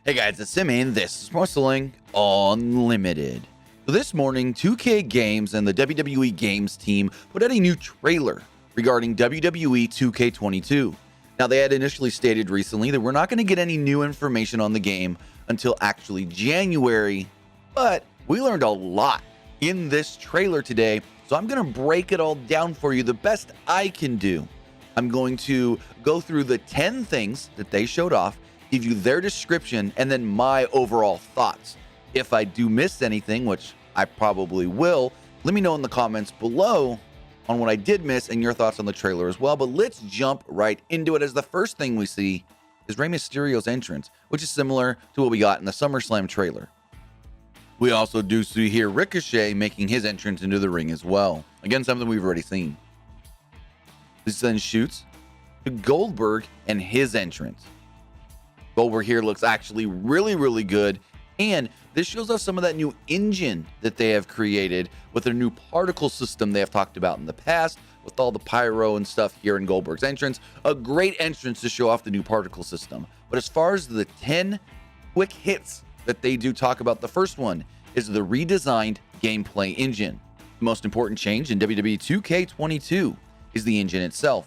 Hey guys, it's Simmy, and this is Wrestling Unlimited. So this morning, 2K Games and the WWE Games team put out a new trailer regarding WWE 2K22. Now, they had initially stated recently that we're not going to get any new information on the game until actually January, but we learned a lot in this trailer today, so I'm going to break it all down for you the best I can do. I'm going to go through the 10 things that they showed off, give you their description, and then my overall thoughts. If I do miss anything, which I probably will, let me know in the comments below on what I did miss and your thoughts on the trailer as well. But let's jump right into it, as the first thing we see is Rey Mysterio's entrance, which is similar to what we got in the SummerSlam trailer. We also do see here Ricochet making his entrance into the ring as well. Again, something we've already seen. This then shoots to Goldberg and his entrance. Goldberg here looks actually really good, and this shows us some of that new engine that they have created with their new particle system they have talked about in the past, with all the pyro and stuff here in Goldberg's entrance. A great entrance to show off the new particle system. But as far as the 10 quick hits that they do talk about, the first one is the redesigned gameplay engine. The most important change in WWE 2K22 is the engine itself.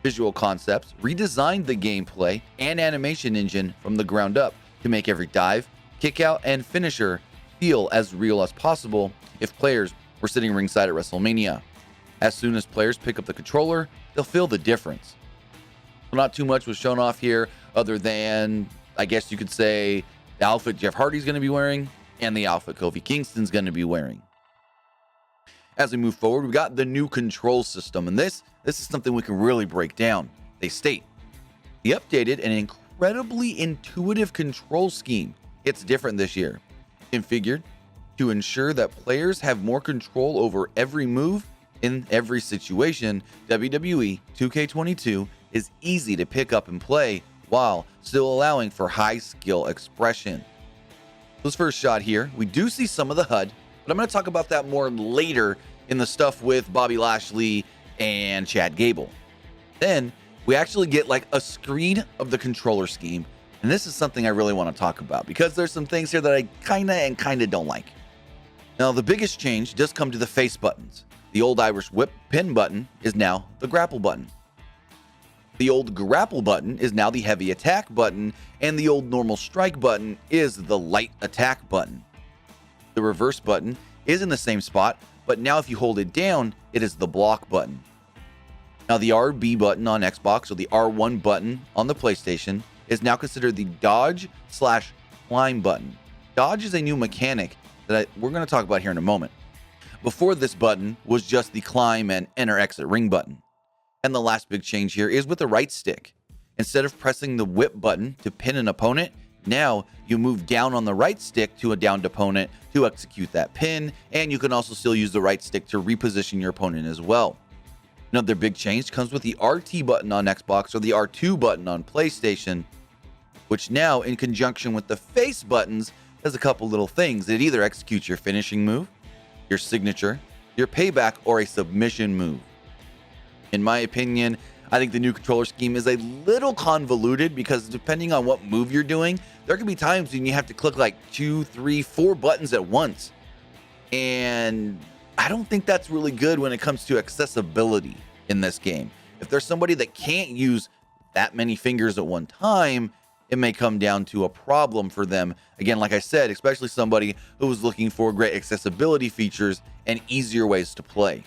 Visual Concepts redesigned the gameplay and animation engine from the ground up to make every dive, kick out, and finisher feel as real as possible if players were sitting ringside at WrestleMania. As soon as players pick up the controller, they'll feel the difference. So not too much was shown off here other than, I guess you could say, the outfit Jeff Hardy's going to be wearing and the outfit Kofi Kingston's going to be wearing. As we move forward, we've got the new control system, and this is something we can really break down. They state, the updated and incredibly intuitive control scheme gets different this year. Configured to ensure that players have more control over every move in every situation, WWE 2K22 is easy to pick up and play while still allowing for high skill expression. This first shot here, we do see some of the HUD, but I'm going to talk about that more later in the stuff with Bobby Lashley and Chad Gable. Then we actually get like a screen of the controller scheme, and this is something I really want to talk about because there's some things here that I kinda don't like. Now, the biggest change does come to the face buttons. The old Irish whip pin button is now the grapple button. The old grapple button is now the heavy attack button, and the old normal strike button is the light attack button. The reverse button is in the same spot, but now if you hold it down, it is the block button. Now, the RB button on Xbox, or the R1 button on the PlayStation, is now considered the dodge/climb button. Dodge is a new mechanic that we're going to talk about here in a moment. Before, this button was just the climb and enter exit ring button. And the last big change here is with the right stick. Instead of pressing the whip button to pin an opponent, now you move down on the right stick to a downed opponent to execute that pin, and you can also still use the right stick to reposition your opponent as well. Another big change comes with the RT button on Xbox, or the R2 button on PlayStation, which now, in conjunction with the face buttons, does a couple little things. It either executes your finishing move, your signature, your payback, or a submission move. In my opinion, I think the new controller scheme is a little convoluted because depending on what move you're doing, there can be times when you have to click like 2, 3, 4 buttons at once. And I don't think that's really good when it comes to accessibility in this game. If there's somebody that can't use that many fingers at one time, it may come down to a problem for them. Again, like I said, especially somebody who is looking for great accessibility features and easier ways to play.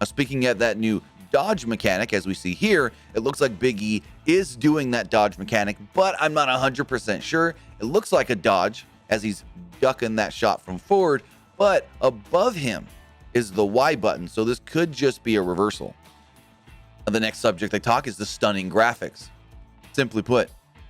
Now, speaking of that new dodge mechanic, as we see here, it looks like Big E is doing that dodge mechanic, but I'm not 100% sure. It looks like a dodge as he's ducking that shot from forward, but above him is the Y button, so this could just be a reversal. Now, the next subject they talk is the stunning graphics. Simply put,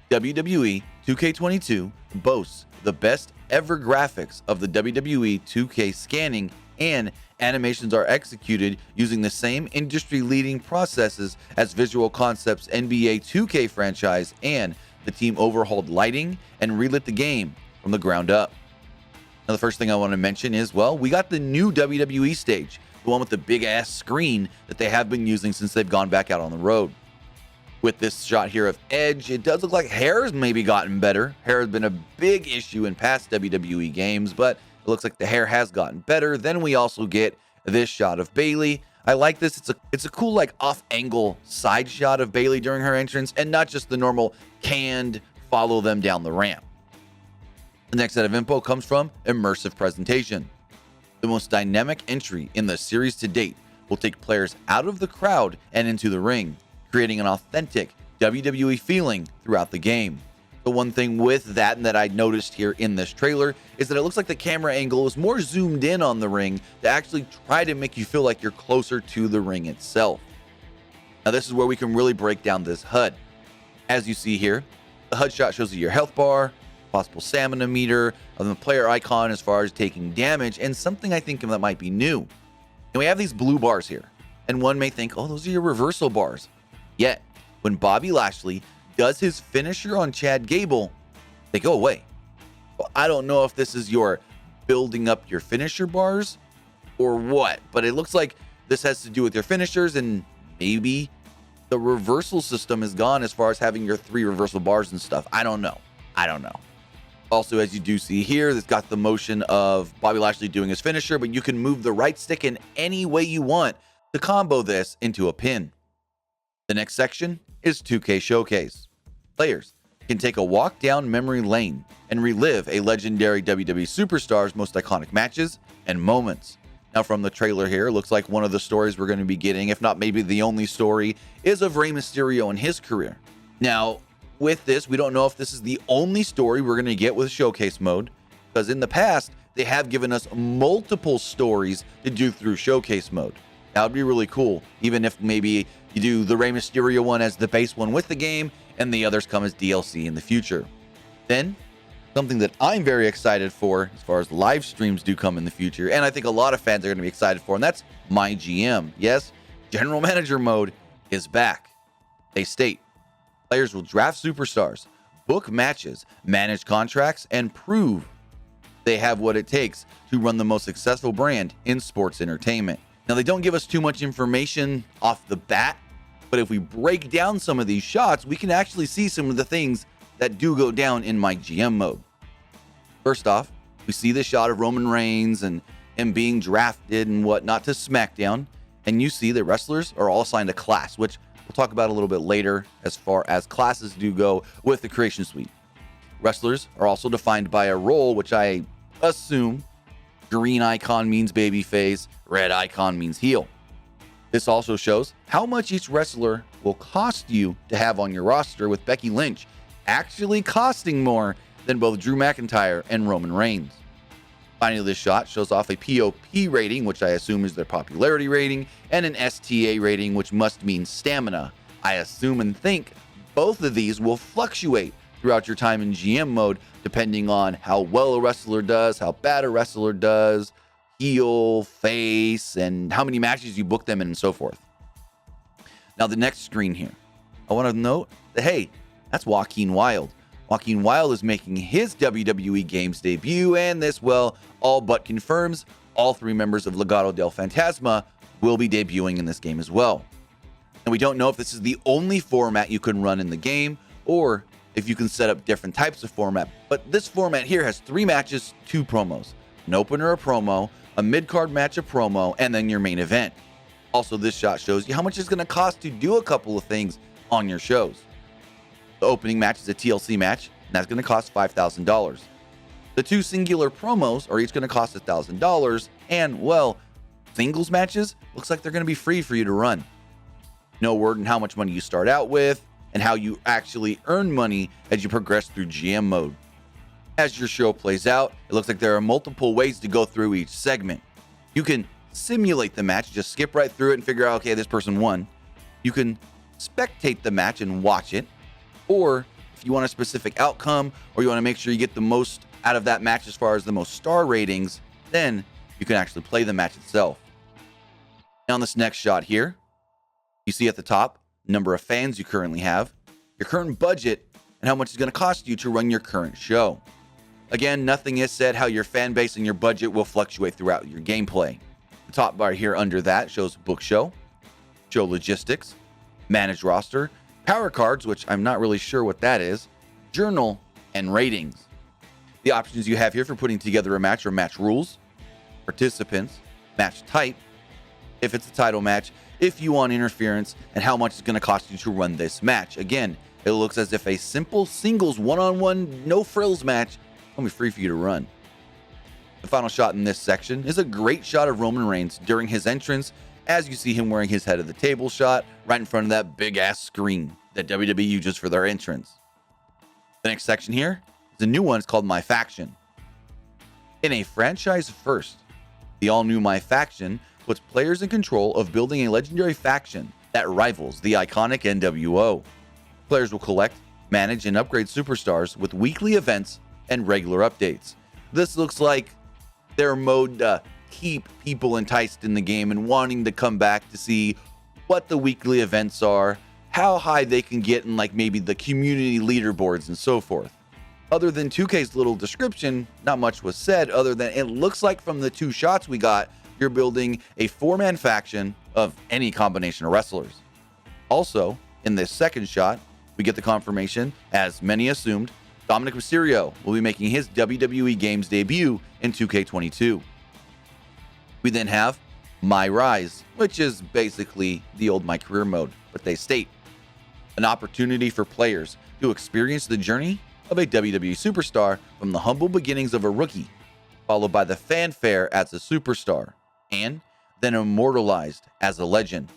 WWE 2K22 boasts the best ever graphics of the WWE 2K scanning, and animations are executed using the same industry-leading processes as Visual Concepts' NBA 2K franchise, and the team overhauled lighting and relit the game from the ground up. Now, the first thing I want to mention is, well, we got the new WWE stage, the one with the big-ass screen that they have been using since they've gone back out on the road. With this shot here of Edge, it does look like hair has maybe gotten better. Hair has been a big issue in past WWE games, but it looks like the hair has gotten better. Then we also get this shot of Bayley. I like this. It's a cool like off-angle side shot of Bayley during her entrance, and not just the normal canned follow them down the ramp. The next set of info comes from Immersive Presentation. The most dynamic entry in the series to date will take players out of the crowd and into the ring, creating an authentic WWE feeling throughout the game. The one thing with that and that I noticed here in this trailer is that it looks like the camera angle is more zoomed in on the ring to actually try to make you feel like you're closer to the ring itself. Now this is where we can really break down this HUD. As you see here, the HUD shot shows you your health bar, possible stamina meter, and the player icon as far as taking damage, and something I think that might be new. And we have these blue bars here, and one may think, oh, those are your reversal bars. Yet, when Bobby Lashley does his finisher on Chad Gable, they go away. Well, I don't know if this is your building up your finisher bars or what, but it looks like this has to do with your finishers, and maybe the reversal system is gone as far as having your 3 reversal bars and stuff. I don't know. Also, as you do see here, it's got the motion of Bobby Lashley doing his finisher, but you can move the right stick in any way you want to combo this into a pin. The next section is 2K Showcase. Players can take a walk down memory lane and relive a legendary WWE superstar's most iconic matches and moments. Now from the trailer here, it looks like one of the stories we're going to be getting, if not maybe the only story, is of Rey Mysterio and his career. Now, with this, we don't know if this is the only story we're going to get with Showcase mode, because in the past, they have given us multiple stories to do through Showcase mode. That would be really cool, even if maybe you do the Rey Mysterio one as the base one with the game, and the others come as DLC in the future. Then, something that I'm very excited for, as far as live streams do come in the future, and I think a lot of fans are going to be excited for, and that's MyGM. Yes, General Manager mode is back. They state, players will draft superstars, book matches, manage contracts, and prove they have what it takes to run the most successful brand in sports entertainment. Now, they don't give us too much information off the bat, but if we break down some of these shots, we can actually see some of the things that do go down in MyGM mode. First off, we see the shot of Roman Reigns and him being drafted and whatnot to SmackDown, and you see that wrestlers are all assigned a class, which we'll talk about a little bit later as far as classes do go with the Creation Suite. Wrestlers are also defined by a role, which I assume green icon means babyface, red icon means heel. This also shows how much each wrestler will cost you to have on your roster, with Becky Lynch actually costing more than both Drew McIntyre and Roman Reigns. Finally, this shot shows off a POP rating, which I assume is their popularity rating, and an STA rating, which must mean stamina. I assume and think both of these will fluctuate throughout your time in GM mode, depending on how well a wrestler does, how bad a wrestler does, heel, face, and how many matches you book them in, and so forth. Now, the next screen here, I want to note that, hey, that's Joaquin Wilde. Joaquin Wilde is making his WWE Games debut, and this, well, all but confirms all 3 members of Legado del Fantasma will be debuting in this game as well. And we don't know if this is the only format you can run in the game, or if you can set up different types of format. But this format here has 3 matches, 2 promos. An opener, a promo, a mid-card match, a promo, and then your main event. Also, this shot shows you how much it's going to cost to do a couple of things on your shows. The opening match is a TLC match, and that's going to cost $5,000. The 2 singular promos are each going to cost $1,000, and, well, singles matches looks like they're going to be free for you to run. No word on how much money you start out with, and how you actually earn money as you progress through GM mode. As your show plays out, it looks like there are multiple ways to go through each segment. You can simulate the match, just skip right through it and figure out, okay, this person won. You can spectate the match and watch it. Or if you want a specific outcome, or you want to make sure you get the most out of that match as far as the most star ratings, then you can actually play the match itself. Now, on this next shot here, you see at the top, number of fans you currently have, your current budget, and how much it's going to cost you to run your current show. Again, nothing is said how your fan base and your budget will fluctuate throughout your gameplay. The top bar here under that shows book show logistics, manage roster, power cards, which I'm not really sure what that is, journal, and ratings. The options you have here for putting together a match are match rules, participants, match type, if it's a title match, if you want interference, and how much it's going to cost you to run this match. Again, it looks as if a simple singles one-on-one no frills match will be free for you to run. The final shot in this section is a great shot of Roman Reigns during his entrance, as you see him wearing his head of the table shot right in front of that big ass screen that WWE uses for their entrance. The next section here is a new one. It's called MyFACTION. In a franchise first, the all-new MyFACTION puts players in control of building a legendary faction that rivals the iconic NWO. Players will collect, manage, and upgrade superstars with weekly events and regular updates. This looks like their mode to keep people enticed in the game and wanting to come back to see what the weekly events are, how high they can get in like maybe the community leaderboards and so forth. Other than 2K's little description, not much was said other than it looks like from the 2 shots we got, you're building a 4-man faction of any combination of wrestlers. Also, in this second shot, we get the confirmation, as many assumed, Dominic Mysterio will be making his WWE Games debut in 2K22. We then have MyRISE, which is basically the old My Career mode, but they state an opportunity for players to experience the journey of a WWE superstar from the humble beginnings of a rookie, followed by the fanfare as a superstar, and then immortalized as a legend.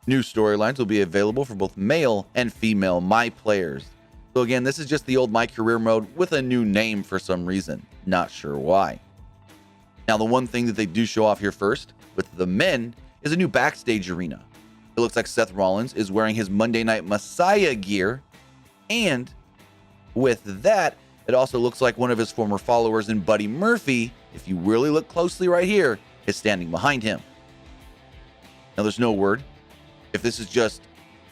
New storylines will be available for both male and female My players. So again, this is just the old My Career mode with a new name for some reason. Not sure why. Now, the one thing that they do show off here first with the men is a new backstage arena. It looks like Seth Rollins is wearing his Monday Night Messiah gear, and with that, it also looks like one of his former followers in Buddy Murphy, if you really look closely right here, is standing behind him. Now, there's no word if this is just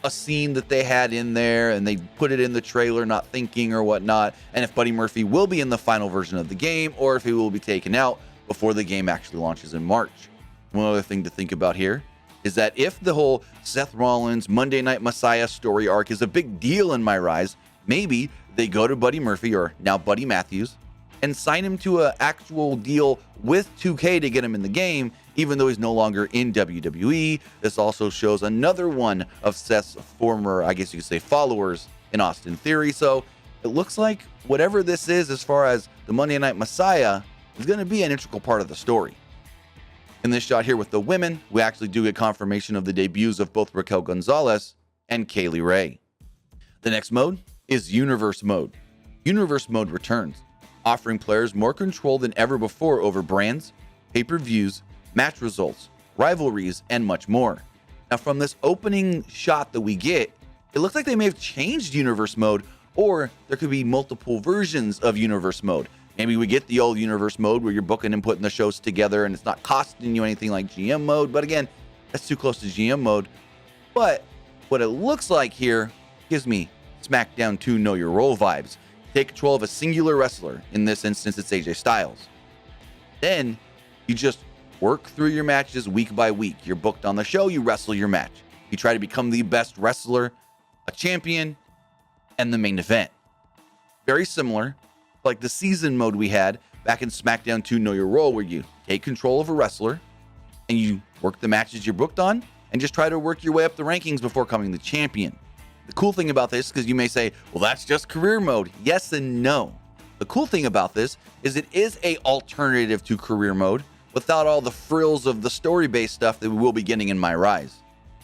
a scene that they had in there and they put it in the trailer not thinking or whatnot, and if Buddy Murphy will be in the final version of the game or if he will be taken out before the game actually launches in March. One other thing to think about here is that if the whole Seth Rollins Monday Night Messiah story arc is a big deal in MyRISE, maybe they go to Buddy Murphy, or now Buddy Matthews, and sign him to an actual deal with 2K to get him in the game, even though he's no longer in WWE. This also shows another one of Seth's former, I guess you could say, followers in Austin Theory. So it looks like whatever this is as far as the Monday Night Messiah is going to be an integral part of the story. In this shot here with the women, we actually do get confirmation of the debuts of both Raquel Gonzalez and Kaylee Ray. The next mode is Universe Mode. Universe Mode returns, offering players more control than ever before over brands, pay-per-views, match results, rivalries, and much more. Now, from this opening shot that we get, it looks like they may have changed Universe Mode, or there could be multiple versions of Universe Mode. Maybe we get the old Universe Mode where you're booking and putting the shows together and it's not costing you anything like GM Mode, but again, that's too close to GM Mode. But what it looks like here gives me SmackDown 2 Know Your Role vibes. Take control of a singular wrestler. In this instance, it's AJ Styles. Then you just work through your matches week by week. You're booked on the show, you wrestle your match. You try to become the best wrestler, a champion, and the main event. Very similar, like the season mode we had back in SmackDown 2 Know Your Role, where you take control of a wrestler and you work the matches you're booked on and just try to work your way up the rankings before becoming the champion. The cool thing about this, because you may say, well, that's just career mode. Yes and no. The cool thing about this is it is a alternative to career mode without all the frills of the story-based stuff that we will be getting in MyRISE.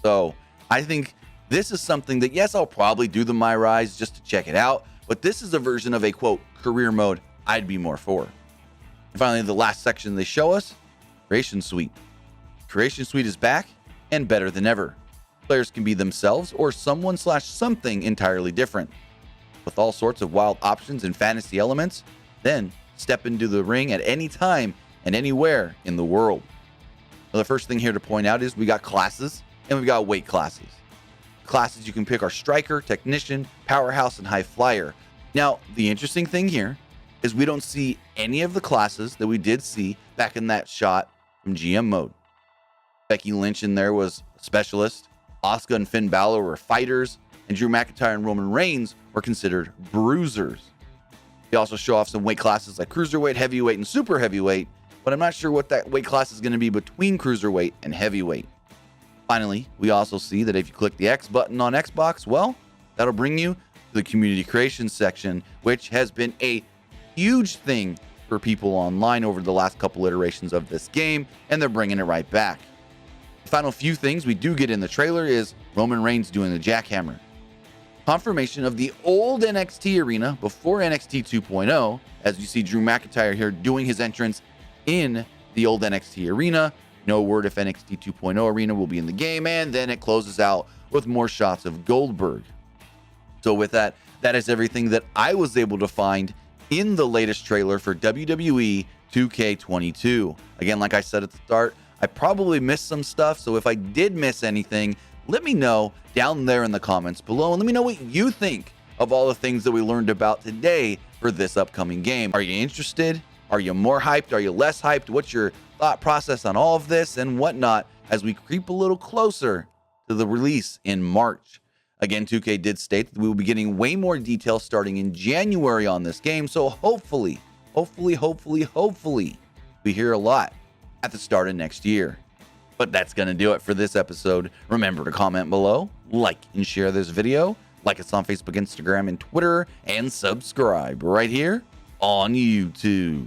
So I think this is something that, yes, I'll probably do the MyRISE just to check it out, but this is a version of a, quote, career mode I'd be more for. And finally, the last section they show us, Creation Suite. Creation Suite is back and better than ever. Players can be themselves or someone/something entirely different. With all sorts of wild options and fantasy elements, then step into the ring at any time and anywhere in the world. Now, the first thing here to point out is we got classes and we've got weight classes. Classes you can pick are Striker, Technician, Powerhouse, and High Flyer. Now, the interesting thing here is we don't see any of the classes that we did see back in that shot from GM Mode. Becky Lynch in there was a specialist. Asuka and Finn Balor were fighters, and Drew McIntyre and Roman Reigns were considered bruisers. They also show off some weight classes like cruiserweight, heavyweight, and super heavyweight, but I'm not sure what that weight class is going to be between cruiserweight and heavyweight. Finally, we also see that if you click the X button on Xbox, well, that'll bring you to the community creation section, which has been a huge thing for people online over the last couple iterations of this game, and they're bringing it right back. The final few things we do get in the trailer is Roman Reigns doing the jackhammer, confirmation of the old NXT arena before NXT 2.0, as you see Drew McIntyre here doing his entrance in the old NXT arena. No word if NXT 2.0 arena will be in the game, and then it closes out with more shots of Goldberg. So with that, that is everything that I was able to find in the latest trailer for WWE 2K22. Again, like I said at the start, I probably missed some stuff, so if I did miss anything, let me know down there in the comments below, and let me know what you think of all the things that we learned about today for this upcoming game. Are you interested? Are you more hyped? Are you less hyped? What's your thought process on all of this and whatnot as we creep a little closer to the release in March? Again, 2K did state that we will be getting way more details starting in January on this game, so hopefully, we hear a lot at the start of next year. But that's going to do it for this episode. Remember to comment below, like and share this video, like us on Facebook, Instagram, and Twitter, and subscribe right here on YouTube.